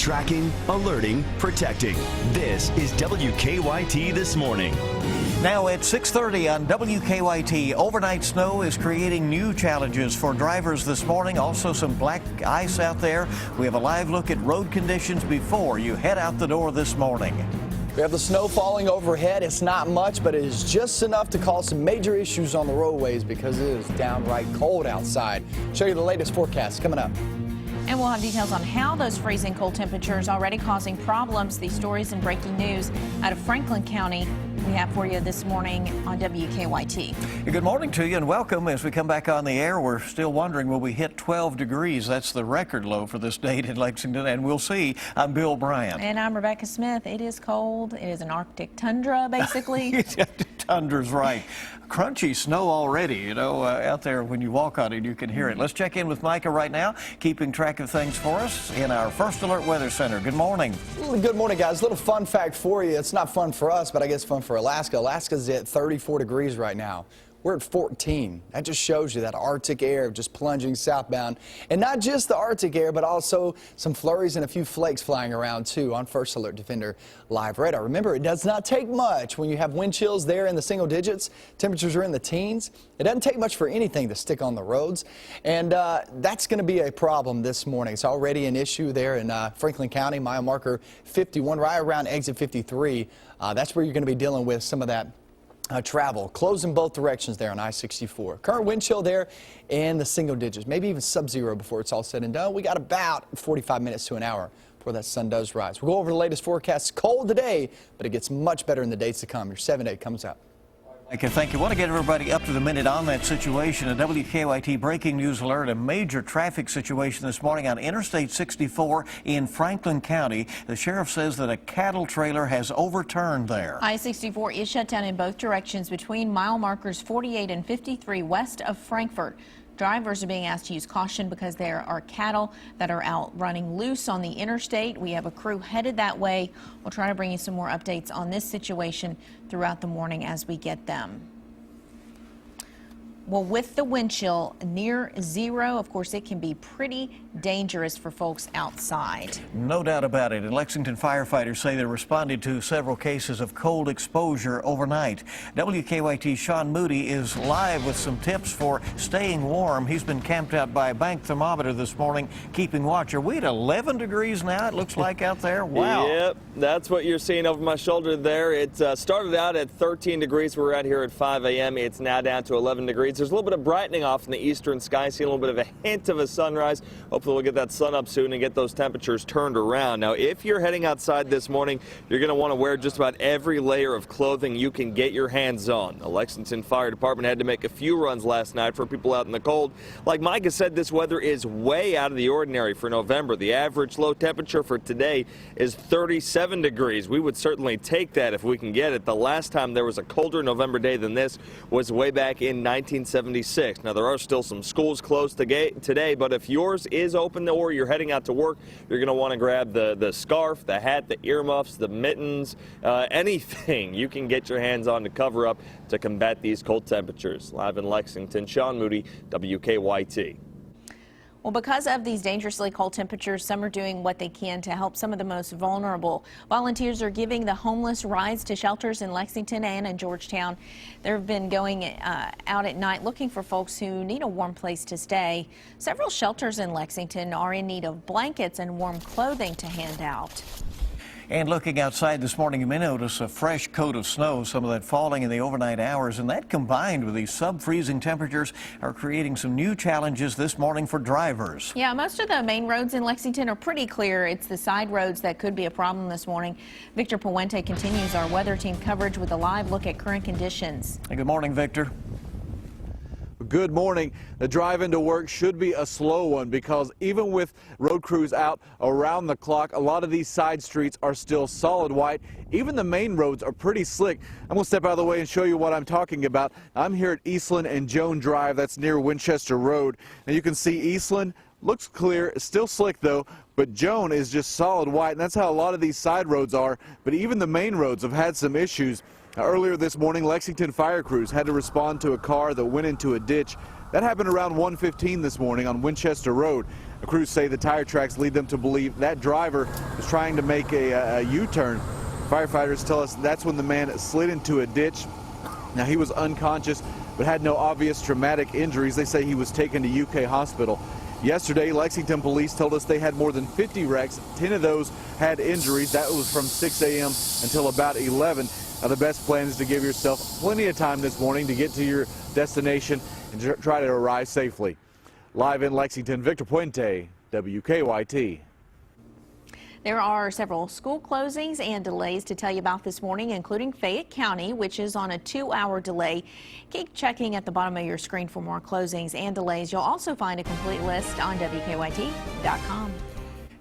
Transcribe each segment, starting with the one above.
Tracking, alerting, protecting. This is WKYT This Morning. Now at 6:30 on WKYT, overnight snow is creating new challenges for drivers this morning. Also some black ice out there. We have a live look at road conditions before you head out the door this morning. We have the snow falling overhead. It's not much, but it is just enough to cause some major issues on the roadways because it is downright cold outside. Show you the latest forecast coming up. And we'll have details on how those freezing cold temperatures already causing problems. These stories and breaking news out of Franklin County we have for you this morning on WKYT. Good morning to you and welcome. As we come back on the air, we're still wondering, will we hit 12 degrees? That's the record low for this date in Lexington, and we'll see. I'm Bill Bryant. And I'm Rebecca Smith. It is cold. It is an Arctic tundra, basically. Tundra's right. Crunchy snow already, you know, out there when you walk on it, you can hear it. Let's check in with Micah right now, keeping track of things for us in our First Alert Weather Center. Good morning. Good morning, guys. A little fun fact for you. It's not fun for us, but I guess fun for Alaska. Alaska's at 34 degrees right now. We're at 14. That just shows you that Arctic air just plunging southbound. And not just the Arctic air, but also some flurries and a few flakes flying around, too, on First Alert Defender Live Radar. Remember, it does not take much when you have wind chills there in the single digits. Temperatures are in the teens. It doesn't take much for anything to stick on the roads. And that's going to be a problem this morning. It's already an issue there in Franklin County, mile marker 51, right around exit 53. That's where you're going to be dealing with some of that travel. Closing both directions there on I-64. Current wind chill there in the single digits, maybe even sub-zero before it's all said and done. We got about 45 minutes to an hour before that sun does rise. We'll go over the latest forecast. It's cold today, but it gets much better in the days to come. Your 7-8 comes up. Micah, thank you. I want to get everybody up to the minute on that situation. A WKYT breaking news alert, a major traffic situation this morning on Interstate 64 in Franklin County. The sheriff says that a cattle trailer has overturned there. I-64 is shut down in both directions between mile markers 48 and 53 west of Frankfort. Drivers are being asked to use caution because there are cattle that are out running loose on the interstate. We have a crew headed that way. We'll try to bring you some more updates on this situation throughout the morning as we get them. Well, with the wind chill near zero, of course, it can be pretty dangerous for folks outside. No doubt about it. And Lexington firefighters say they responded to several cases of cold exposure overnight. WKYT's Sean Moody is live with some tips for staying warm. He's been camped out by a bank thermometer this morning, keeping watch. Are we at 11 degrees now, it looks like, out there? Wow. Yep, that's what you're seeing over my shoulder there. It started out at 13 degrees. We're out here at 5 a.m. It's now down to 11 degrees. There's a little bit of brightening off in the eastern sky, seeing a little bit of a hint of a sunrise. Hopefully we'll get that sun up soon and get those temperatures turned around. Now, if you're heading outside this morning, you're going to want to wear just about every layer of clothing you can get your hands on. The Lexington Fire Department had to make a few runs last night for people out in the cold. Like Micah said, this weather is way out of the ordinary for November. The average low temperature for today is 37 degrees. We would certainly take that if we can get it. The last time there was a colder November day than this was way back in 1976. Now, there are still some schools closed today, but if yours is open or you're heading out to work, you're going to want to grab the scarf, the hat, the earmuffs, the mittens, anything you can get your hands on to cover up to combat these cold temperatures. Live in Lexington, Sean Moody, WKYT. Well, because of these dangerously cold temperatures, some are doing what they can to help some of the most vulnerable. Volunteers are giving the homeless rides to shelters in Lexington and in Georgetown. They've been going out at night looking for folks who need a warm place to stay. Several shelters in Lexington are in need of blankets and warm clothing to hand out. And looking outside this morning, you may notice a fresh coat of snow, some of that falling in the overnight hours, and that combined with these sub-freezing temperatures are creating some new challenges this morning for drivers. Yeah, most of the main roads in Lexington are pretty clear. It's the side roads that could be a problem this morning. Victor Puente continues our weather team coverage with a live look at current conditions. Hey, good morning, Victor. Good morning. The drive into work should be a slow one because even with road crews out around the clock, a lot of these side streets are still solid white. Even the main roads are pretty slick. I'm going to step out of the way and show you what I'm talking about. I'm here at Eastland and Joan Drive. That's near Winchester Road. Now you can see Eastland looks clear, still slick though, but Joan is just solid white, and that's how a lot of these side roads are. But even the main roads have had some issues. Earlier this morning, Lexington fire crews had to respond to a car that went into a ditch. That happened around 1:15 this morning on Winchester Road. Crews say the tire tracks lead them to believe that driver was trying to make a U-turn. Firefighters tell us that's when the man slid into a ditch. Now, he was unconscious but had no obvious traumatic injuries. They say he was taken to UK Hospital. Yesterday, Lexington police told us they had more than 50 wrecks. 10 of those had injuries. That was from 6 a.m. until about 11. Now, the best plan is to give yourself plenty of time this morning to get to your destination and try to arrive safely. Live in Lexington, Victor Puente, WKYT. There are several school closings and delays to tell you about this morning, including Fayette County, which is on a 2-hour delay. Keep checking at the bottom of your screen for more closings and delays. You'll also find a complete list on WKYT.com.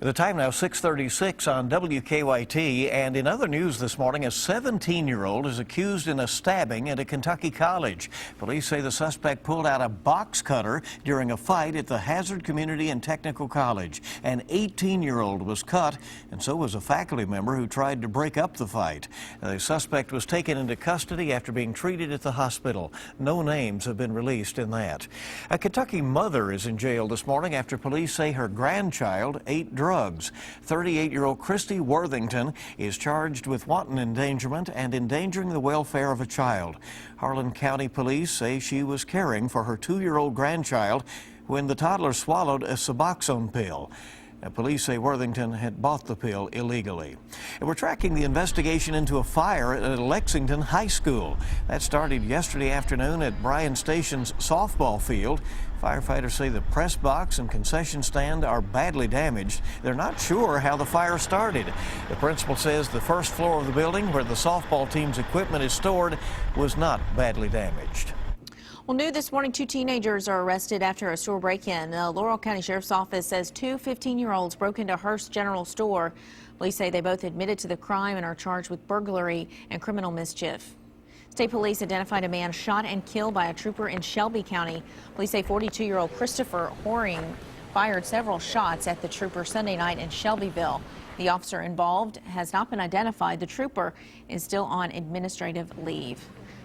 The time now 6:36 on WKYT, and in other news this morning, a 17-year-old is accused in a stabbing at a Kentucky college. Police say the suspect pulled out a box cutter during a fight at the Hazard Community and Technical College. An 18-year-old was cut, and so was a faculty member who tried to break up the fight. The suspect was taken into custody after being treated at the hospital. No names have been released in that. A Kentucky mother is in jail this morning after police say her grandchild ate drugs. 38-year-old Christy Worthington is charged with wanton endangerment and endangering the welfare of a child. Harlan County Police say she was caring for her 2-year-old grandchild when the toddler swallowed a Suboxone pill. Police say Worthington had bought the pill illegally. And we're tracking the investigation into a fire at a Lexington high school. That started yesterday afternoon at Bryan Station's softball field. Firefighters say the press box and concession stand are badly damaged. They're not sure how the fire started. The principal says the first floor of the building where the softball team's equipment is stored was not badly damaged. Well, new this morning, 2 teenagers are arrested after a store break-in. The Laurel County Sheriff's Office says 2 15-year-olds broke into Hearst General Store. Police say they both admitted to the crime and are charged with burglary and criminal mischief. State police identified a man shot and killed by a trooper in Shelby County. Police say 42-year-old Christopher Horing fired several shots at the trooper Sunday night in Shelbyville. The officer involved has not been identified. The trooper is still on administrative leave.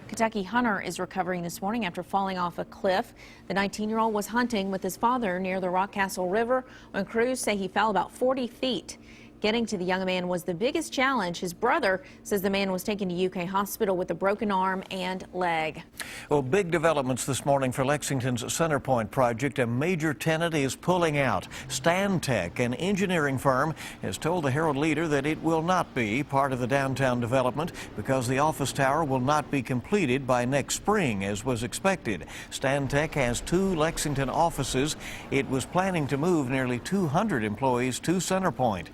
Kentucky hunter is recovering this morning after falling off a cliff. The 19-year-old was hunting with his father near the Rockcastle River when crews say he fell about 40 feet. Getting to the young man was the biggest challenge. His brother says the man was taken to UK Hospital with a broken arm and leg. Well, big developments this morning for Lexington's Centerpoint project. A major tenant is pulling out. Stantec, an engineering firm, has told the Herald Leader that it will not be part of the downtown development because the office tower will not be completed by next spring, as was expected. Stantec has 2 Lexington offices. It was planning to move nearly 200 employees to Centerpoint.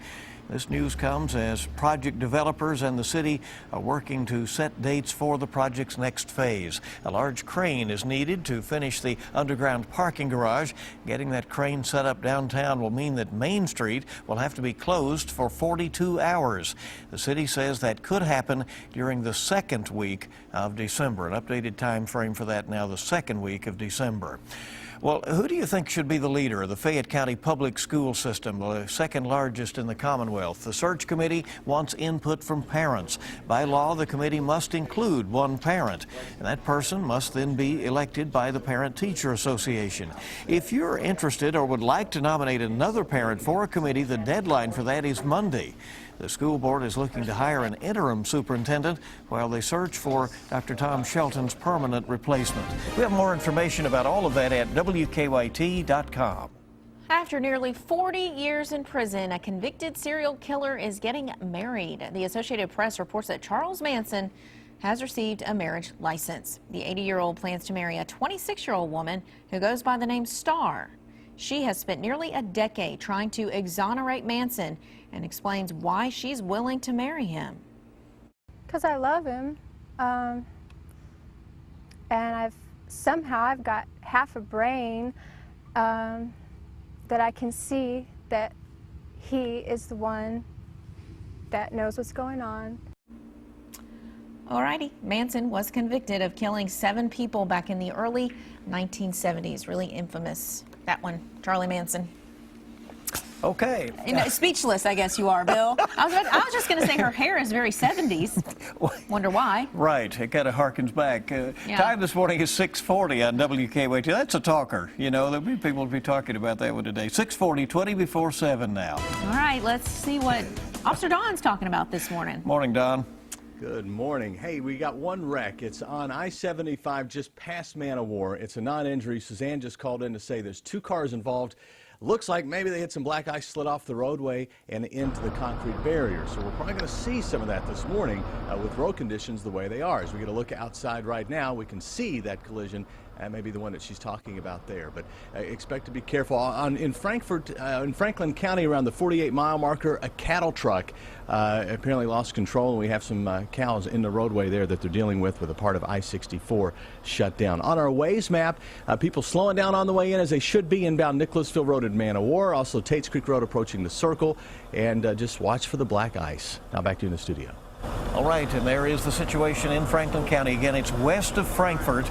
This news comes as project developers and the city are working to set dates for the project's next phase. A large crane is needed to finish the underground parking garage. Getting that crane set up downtown will mean that Main Street will have to be closed for 42 hours. The city says that could happen during the 2nd week of December. An updated time frame for that now, the 2nd week of December. Well, who do you think should be the leader of the Fayette County public school system, the 2nd largest in the Commonwealth? The search committee wants input from parents. By law, the committee must include 1 parent, and that person must then be elected by the Parent-Teacher Association. If you're interested or would like to nominate another parent for a committee, the deadline for that is Monday. The school board is looking to hire an interim superintendent while they search for Dr. Tom Shelton's permanent replacement. We have more information about all of that at WKYT.com. After nearly 40 years in prison, a convicted serial killer is getting married. The Associated Press reports that Charles Manson has received a marriage license. The 80-year-old plans to marry a 26-year-old woman who goes by the name Star. She has spent nearly a decade trying to exonerate Manson and explains why she's willing to marry him. Because I love him, and I've got half a brain that I can see that he is the one that knows what's going on. Alrighty, Manson was convicted of killing 7 people back in the early 1970s. Really infamous, that one, Charlie Manson. Okay. Speechless, I guess you are, Bill. I was just going to say her hair is very 70s. Wonder why. Right. It kind of harkens back. Yeah. Time this morning is 6:40 on WKYT. That's a talker. You know, there'll be people will be talking about that one today. 6:40, 20 before 7 now. All right, let's see what Officer Don's talking about this morning. Morning, Don. Good morning. Hey, we got one wreck. It's on I-75 just past Man o' War. It's a non-injury. Suzanne just called in to say there's 2 cars involved. Looks like maybe they had some black ice slid off the roadway and into the concrete barrier. So we're probably going to see some of that this morning with road conditions the way they are. As we get a look outside right now, we can see that collision. Maybe the one that she's talking about there, but expect to be careful. In Franklin County, around the 48-mile marker, a cattle truck apparently lost control, and we have some cows in the roadway there that they're dealing with a part of I-64 shut down. On our Waze map, people slowing down on the way in as they should be inbound Nicholasville Road and Man o' War, also Tates Creek Road approaching the circle, and just watch for the black ice. Now back to you in the studio. All right, and there is the situation in Franklin County. Again, it's west of Frankfort,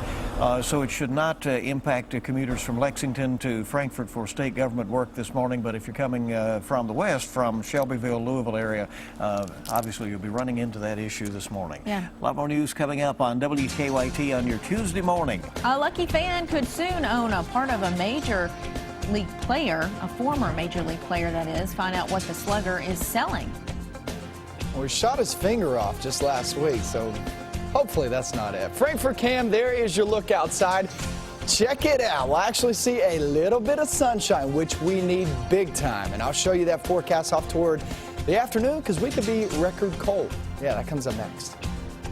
so it should not impact commuters from Lexington to Frankfort for state government work this morning. But if you're coming from the west, from Shelbyville, Louisville area, obviously you'll be running into that issue this morning. Yeah. A lot more news coming up on WKYT on your Tuesday morning. A lucky fan could soon own a part of a major league player, a former major league player that is. Find out what the slugger is selling. Well, he shot his finger off just last week, so hopefully that's not it. Frankfort Cam, there is your look outside. Check it out. We'll actually see a little bit of sunshine, which we need big time. And I'll show you that forecast off toward the afternoon because we could be record cold. Yeah, that comes up next.